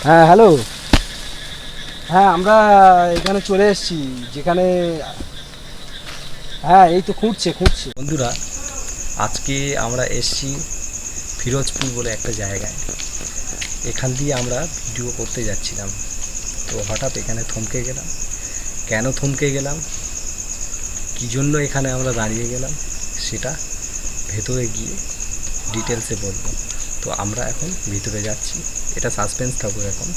হ্যাঁ হ্যালো। হ্যাঁ আমরা এখানে চলে এসেছি যেখানে। হ্যাঁ এই তো খুঁড়ছে। বন্ধুরা, আজকে আমরা এসছি ফিরোজপুর বলে একটা জায়গায়। এখান দিয়ে আমরা ভিডিও করতে যাচ্ছিলাম, তো হঠাৎ এখানে থমকে গেলাম। কেন থমকে গেলাম, কী জন্য এখানে আমরা দাঁড়িয়ে গেলাম, সেটা ভেতরে গিয়ে ডিটেলসে বলবো। তো আমরা এখন ভিতরে যাচ্ছি, এটা সাসপেন্স থাকবে। এখন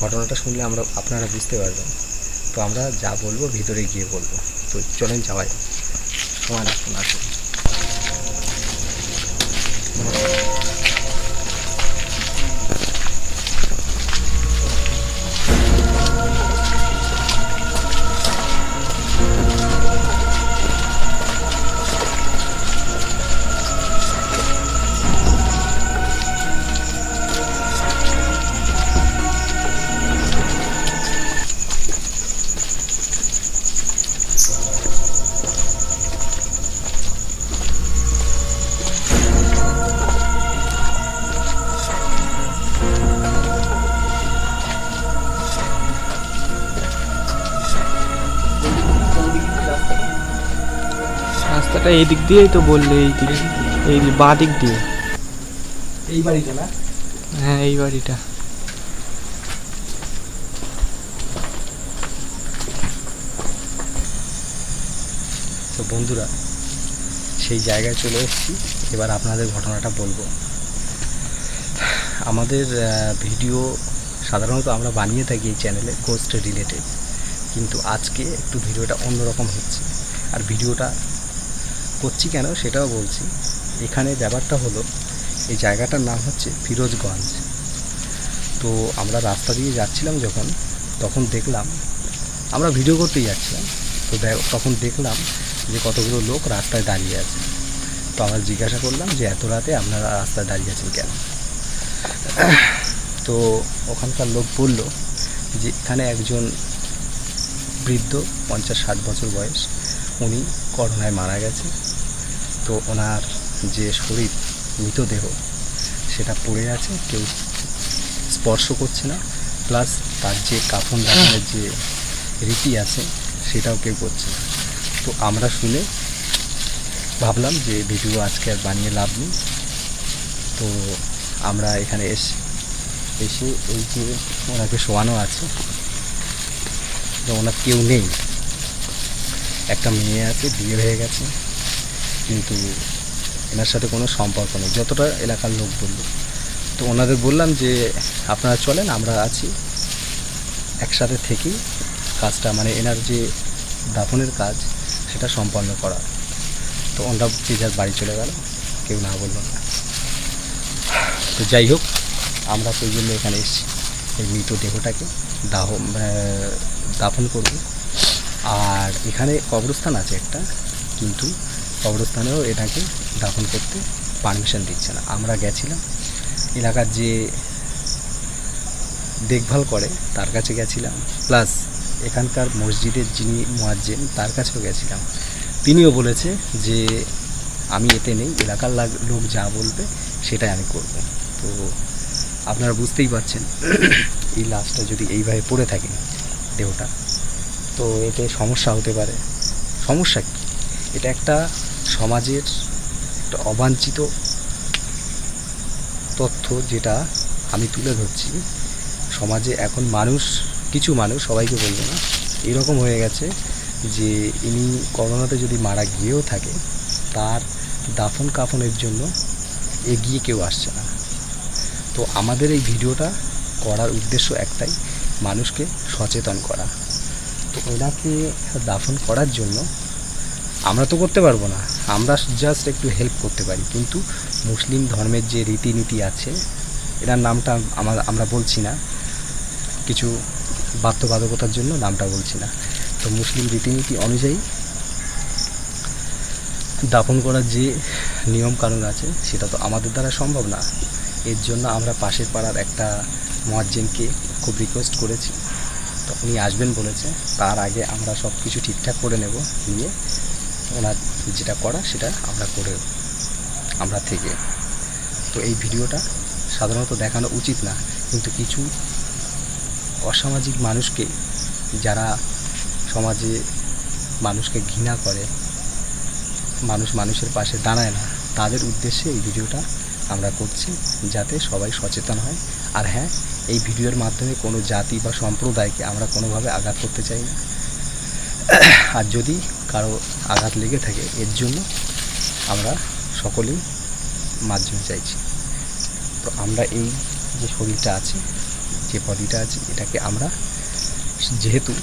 ঘটনাটা শুনলে আপনারা বুঝতে পারবেন। তো আমরা যা বলবো ভিতরে গিয়ে বলবো। তো চলেন যাওয়াই, সময় লাগতো না আসলে। রাস্তাটা এই দিক দিয়েই তো বললে, এই দিকে, এই বাঁ দিক দিয়ে। এই বাড়িটা না? হ্যাঁ এই বাড়িটা। তো বন্ধুরা, সেই জায়গায় চলে এসেছি। এবার আপনাদের ঘটনাটা বলবো। আমাদের ভিডিও সাধারণত আমরা বানিয়ে থাকি এই চ্যানেলে গোস্ট রিলেটেড, কিন্তু আজকে একটু ভিডিওটা অন্যরকম হচ্ছে। আর ভিডিওটা করছি কেন সেটাও বলছি। এখানে ব্যাপারটা হলো, এই জায়গাটার নাম হচ্ছে ফিরোজগঞ্জ। তো আমরা রাস্তা দিয়ে যাচ্ছিলাম যখন, তখন দেখলাম, আমরা ভিডিও করতেই যাচ্ছিলাম, তো তখন দেখলাম যে কতগুলো লোক রাস্তায় দাঁড়িয়ে আছে। তো আমরা জিজ্ঞাসা করলাম যে এত রাতে আপনারা রাস্তায় দাঁড়িয়ে আছেন কেন। তো ওখানকার লোক বলল যে এখানে একজন বৃদ্ধ 50-60 বছর বয়স, উনি করোনায় মারা গেছে। তো ওনার যে শরীর, মৃতদেহ, সেটা পড়ে আছে, কেউ স্পর্শ করছে না। প্লাস তার যে কাফন দাফনের যে রীতি আছে সেটাও কেউ করছে না। তো আমরা শুনে ভাবলাম যে ভিডিও আজকে আর বানিয়ে লাভ নেই। তো আমরা এখানে এসে এই যে ওনাকে শোয়ানো আছে, তো ওনার কেউ নেই। একটা মেয়ে আছে, বিয়ে হয়ে গেছে, কিন্তু এনার সাথে কোনো সম্পর্ক নেই, যতটা এলাকার লোক বলল। তো ওনাদের বললাম যে আপনারা চলেন, আমরা আছি, একসাথে থেকেই কাজটা, মানে এনার যে দাফনের কাজ সেটা সম্পন্ন করা। তো ওনারা যে যার বাড়ি চলে গেল, কেউ না বলল না। তো যাই হোক, আমরা সেই জন্য এখানে এসেছি, এই মৃতদেহটাকে দাফন করব। আর এখানে কবরস্থান আছে একটা, কিন্তু কবরস্থানেও এটাকে দাফন করতে পারমিশন দিচ্ছে না। আমরা গেছিলাম, এলাকার যে দেখভাল করে তার কাছে গেছিলাম, প্লাস এখানকার মসজিদের যিনি মুয়াজ্জিন তার কাছেও গেছিলাম। তিনিও বলেছে যে আমি এতে নেই, এলাকার লোক যা বলবে সেটাই আমি করব। তো আপনারা বুঝতেই পারছেন, এই লাশটা যদি এইভাবে পড়ে থাকে দেহটা, তো এতে সমস্যা হতে পারে। সমস্যা কী, এটা একটা সমাজের একটা অবাঞ্ছিত তথ্য, যেটা আমি তুলে ধরছি। সমাজে এখন কিছু মানুষ, সবাইকে বলবো না, এরকম হয়ে গেছে যে ইনি করোনাতে যদি মারা গিয়েও থাকে, তার দাফন কাফনের জন্য এগিয়ে কেউ আসছে না। তো আমাদের এই ভিডিওটা করার উদ্দেশ্য একটাই, মানুষকে সচেতন করা। তো ওনাকে দাফন করার জন্য আমরা তো করতে পারবো না, আমরা জাস্ট একটু হেল্প করতে পারি। কিন্তু মুসলিম ধর্মের যে রীতিনীতি আছে, এটার নামটা আমরা বলছি না, কিছু বাধ্যবাধকতার জন্য নামটা বলছি না। তো মুসলিম রীতিনীতি অনুযায়ী দাফন করার যে নিয়ম কানুন আছে, সেটা তো আমাদের দ্বারা সম্ভব না। এর জন্য আমরা পাশের পাড়ার একটা মুয়াজ্জিনকে খুব রিকোয়েস্ট করেছি, তো উনি আসবেন বলেছে। তার আগে আমরা সব কিছু ঠিকঠাক করে নেব, নিয়ে ওনার যেটা করা সেটা আমরা থেকে। তো এই ভিডিওটা সাধারণত দেখানো উচিত না, কিন্তু কিছু অসামাজিক মানুষকে, যারা সমাজে মানুষকে ঘৃণা করে, মানুষের পাশে দাঁড়ায় না, তাদের উদ্দেশ্যে এই ভিডিওটা আমরা করছি, যাতে সবাই সচেতন হয়। আর হ্যাঁ, এই ভিডিওর মাধ্যমে কোনো জাতি বা সম্প্রদায়কে আমরা কোনোভাবে আঘাত করতে চাই না। আর যদি কারো আঘাত লেগে থাকে, এর জন্য আমরা সকলেই মার্জনা চাইছি। তো আমরা এই যে শরীরটা আছে, যে বডিটা আছে, এটাকে আমরা, যেহেতু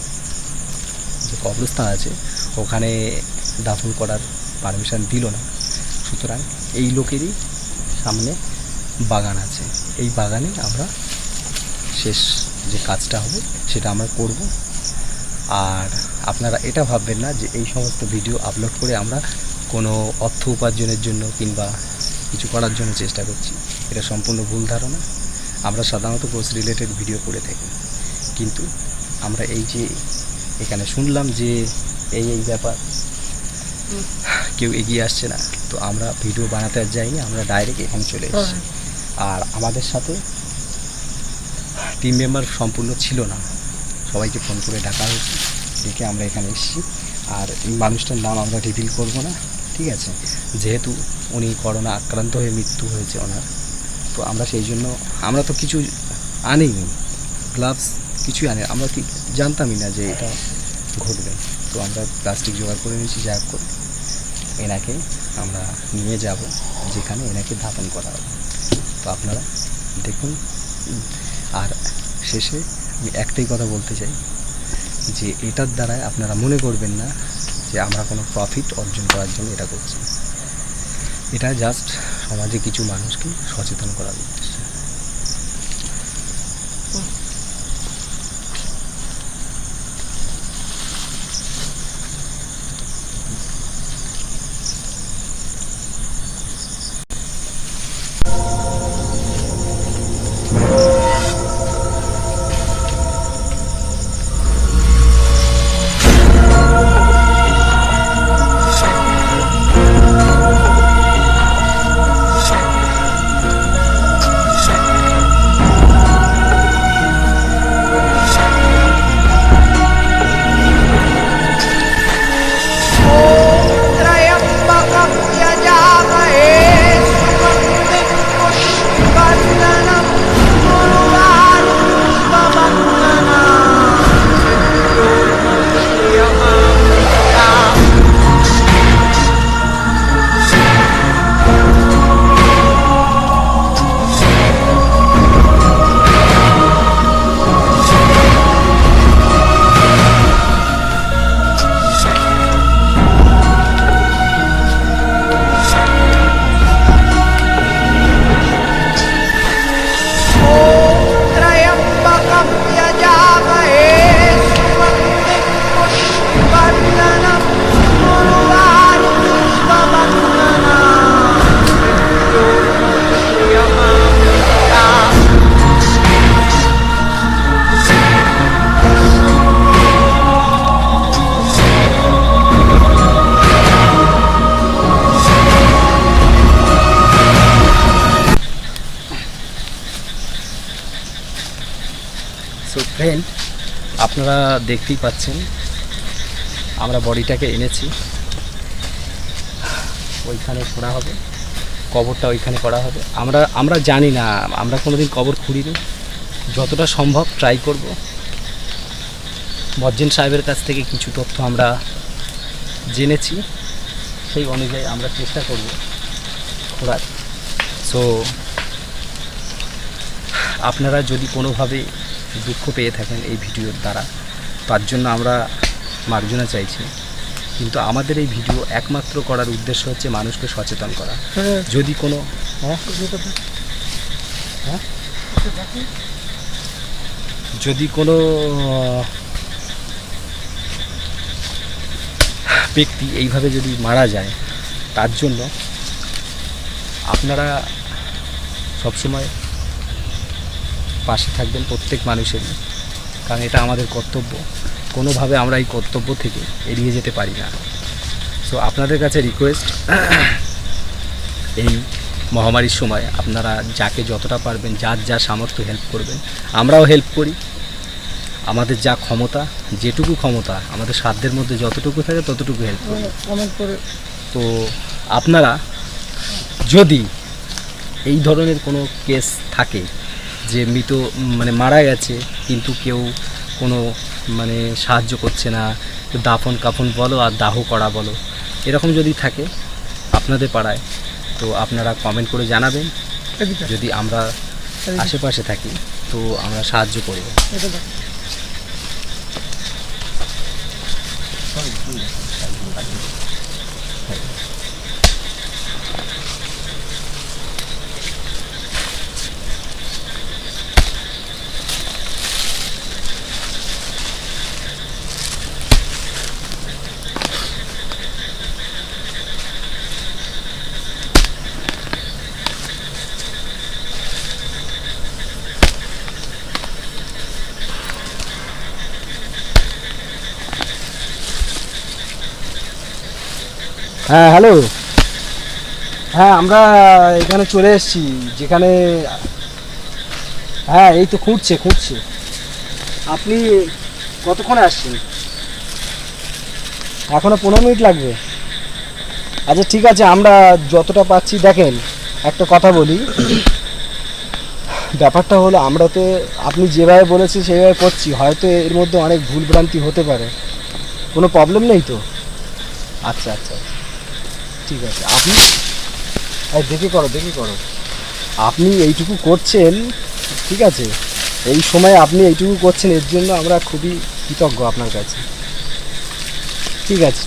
যে কবরস্থান আছে ওখানে দাফন করার পারমিশন দিল না, সুতরাং এই লোকেরই সামনে বাগান আছে, এই বাগানে আমরা শেষ যে কাজটা হবে সেটা আমরা করব। আর আপনারা এটা ভাববেন না যে এই সমস্ত ভিডিও আপলোড করে আমরা কোনো অর্থ উপার্জনের জন্য কিংবা কিছু করার জন্য চেষ্টা করছি, এটা সম্পূর্ণ ভুল ধারণা। আমরা সাধারণত পোস্ট রিলেটেড ভিডিও করে থাকি, কিন্তু আমরা এই যে এখানে শুনলাম যে এই ব্যাপার, কেউ এগিয়ে আসছে না, তো আমরা ভিডিও বানাতে আর যাইনি, আমরা ডাইরেক্ট এখানে চলে এসেছি। আর আমাদের সাথে টিম মেম্বার সম্পূর্ণ ছিল না, সবাইকে ফোন করে ডাকা হয়েছে, ডেকে আমরা এখানে এসেছি। আর এই মানুষটার নাম আমরা রিভিল করব না, ঠিক আছে, যেহেতু উনি করোনা আক্রান্ত হয়ে মৃত্যু হয়েছে ওনার। তো আমরা সেই জন্য, আমরা তো কিছু আনিনি, গ্লাভস কিছুই আনি, আমরা কি জানতামই না যে এটা ঘটবে। তো আমরা প্লাস্টিক জোগাড় করে নিয়েছি, যা করে এনাকে আমরা নিয়ে যাব যেখানে এনাকে দাফন করা হবে। তো আপনারা দেখুন। আর শেষে আমি একটাই কথা বলতে চাই যে এটার দ্বারাই আপনারা মনে করবেন না যে আমরা কোনো প্রফিট অর্জন করার জন্য এটা করছি, এটা জাস্ট সমাজে কিছু মানুষকে সচেতন করার উদ্দেশ্যে। সো ফ্রেন্ড, আপনারা দেখতেই পাচ্ছেন আমরা বডিটাকে এনেছি, ওইখানে করা হবে, কবরটা ওইখানে করা হবে। আমরা জানি না, আমরা কোনোদিন কবর খুঁড়িনি, যতটা সম্ভব ট্রাই করব। মজ্জেন সাহেবের কাছ থেকে কিছু তথ্য আমরা জেনেছি, সেই অনুযায়ী আমরা চেষ্টা করব খোঁড়ার। সো আপনারা যদি কোনোভাবে দুঃখ পেয়ে থাকেন এই ভিডিওর দ্বারা, তার জন্য আমরা মার্জনা চাইছি। কিন্তু আমাদের এই ভিডিও একমাত্র করার উদ্দেশ্য হচ্ছে মানুষকে সচেতন করা। যদি কোনো যদি কোনো ব্যক্তি এইভাবে যদি মারা যায়, তার জন্য আপনারা সবসময় পাশে থাকবেন প্রত্যেক মানুষেরই, কারণ এটা আমাদের কর্তব্য। কোনোভাবে আমরা এই কর্তব্য থেকে এড়িয়ে যেতে পারি না। সো আপনাদের কাছে রিকোয়েস্ট, এই মহামারীর সময় আপনারা যাকে যতটা পারবেন, যার যা সামর্থ্য হেল্প করবেন, আমরাও হেল্প করি। আমাদের যা ক্ষমতা, যেটুকু ক্ষমতা আমাদের সাধ্যের মধ্যে যতটুকু থাকে ততটুকু হেল্প করব। কমেন্ট করে তো আপনারা যদি এই ধরনের কোনো কেস থাকে যে মৃত মানে মারা গেছে কিন্তু কেউ কোনো মানে সাহায্য করছে না, দাফন কাফন বলো আর দাহ করা বলো, এরকম যদি থাকে আপনাদের পাড়ায়, তো আপনারা কমেন্ট করে জানাবেন। যদি আমরা আশেপাশে থাকি তো আমরা সাহায্য করব। হ্যাঁ হ্যালো, হ্যাঁ আমরা এখানে চলে এসেছি যেখানে, হ্যাঁ এই তো খুঁড়ছে। আপনি কতক্ষণে আসছেন? এখনো 15 মিনিট লাগবে। আচ্ছা ঠিক আছে, আমরা যতটা পাচ্ছি দেখেন, একটা কথা বলি, ব্যাপারটা হলো আমরা তো আপনি যেভাবে বলেছেন সেভাবে করছি, হয়তো এর মধ্যে অনেক ভুলভ্রান্তি হতে পারে, কোনো প্রবলেম নেই তো? আচ্ছা আচ্ছা ঠিক আছে, আপনি দেখে করো, আপনি এইটুকু করছেন, ঠিক আছে, এই সময় আপনি এইটুকু করছেন, এর জন্য আমরা খুবই কৃতজ্ঞ আপনার কাছে। ঠিক আছে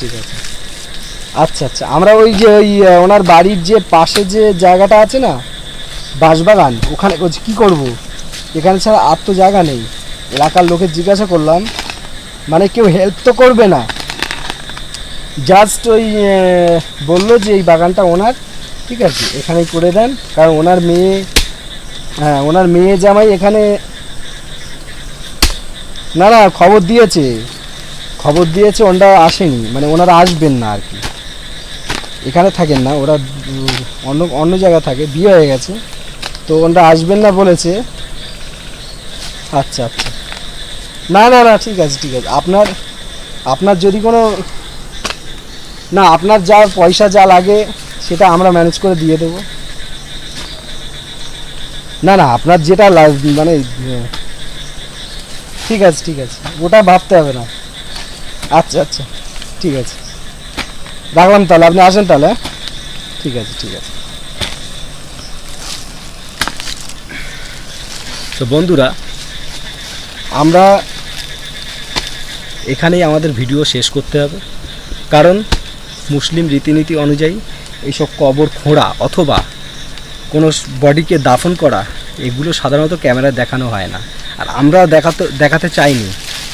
আচ্ছা, আমরা ওই যে ওনার বাড়ির যে পাশে যে জায়গাটা আছে না, বাঁশবাগান, ওখানে কি করব, এখানে ছাড়া আর তো জায়গা নেই। এলাকার লোকের জিজ্ঞাসা করলাম, মানে কেউ হেল্প তো করবে না, জাস্ট ওই বললো যে এই বাগানটা ওনার, ঠিক আছে, এখানেই করে দেন, কারণ ওনার মেয়ে জামাই এখানে, না খবর দিয়েছে, ওনারা আসেনি, মানে ওনারা আসবেন না আর কি, এখানে থাকেন না ওরা, অন্য জায়গায় থাকে, বিয়ে হয়ে গেছে, তো ওনারা আসবেন না বলেছে। আচ্ছা না ঠিক আছে, আপনার যদি কোনো, না আপনার যা পয়সা যা লাগে সেটা আমরা ম্যানেজ করে দিয়ে দেবো। না আপনার যেটা মানে ঠিক আছে, ওটা ভাবতে হবে না। আচ্ছা ঠিক আছে, রাখলাম তাহলে, আপনি আসেন তাহলে। ঠিক আছে তো বন্ধুরা, আমরা এখানেই আমাদের ভিডিও শেষ করতে হবে, কারণ মুসলিম রীতিনীতি অনুযায়ী এইসব কবর খোঁড়া অথবা কোনো বডিকে দাফন করা, এগুলো সাধারণত ক্যামেরায় দেখানো হয় না, আর আমরা দেখাতে চাইনি,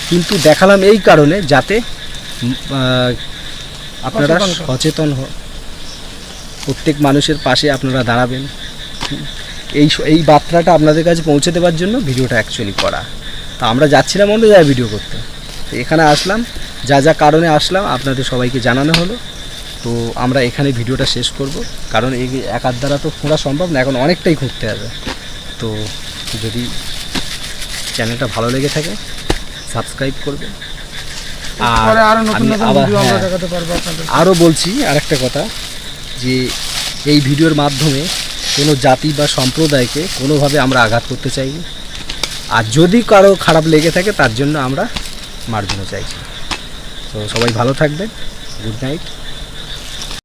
কিন্তু দেখালাম এই কারণে যাতে আপনারা সচেতন প্রত্যেক মানুষের পাশে আপনারা দাঁড়াবেন, এই বার্তাটা আপনাদের কাছে পৌঁছে দেওয়ার জন্য ভিডিওটা অ্যাকচুয়ালি করা। তা আমরা যাচ্ছিলাম অন্য জায়গায় ভিডিও করতে, তো এখানে আসলাম, যা কারণে আসলাম আপনাদের সবাইকে জানানো হলো। তো আমরা এখানে ভিডিওটা শেষ করব, কারণ এই একার দ্বারা তো খোঁড়া সম্ভব না, এখন অনেকটাই খুঁড়তে হবে। তো যদি চ্যানেলটা ভালো লেগে থাকে সাবস্ক্রাইব করবে, আর আমি আরও বলছি আরেকটা কথা, যে এই ভিডিওর মাধ্যমে কোনো জাতি বা সম্প্রদায়কে কোনোভাবে আমরা আঘাত করতে চাইনি, আর যদি কারো খারাপ লেগে থাকে তার জন্য আমরা মার্জনা চাইছি। তো সবাই ভালো থাকবেন, গুড নাইট।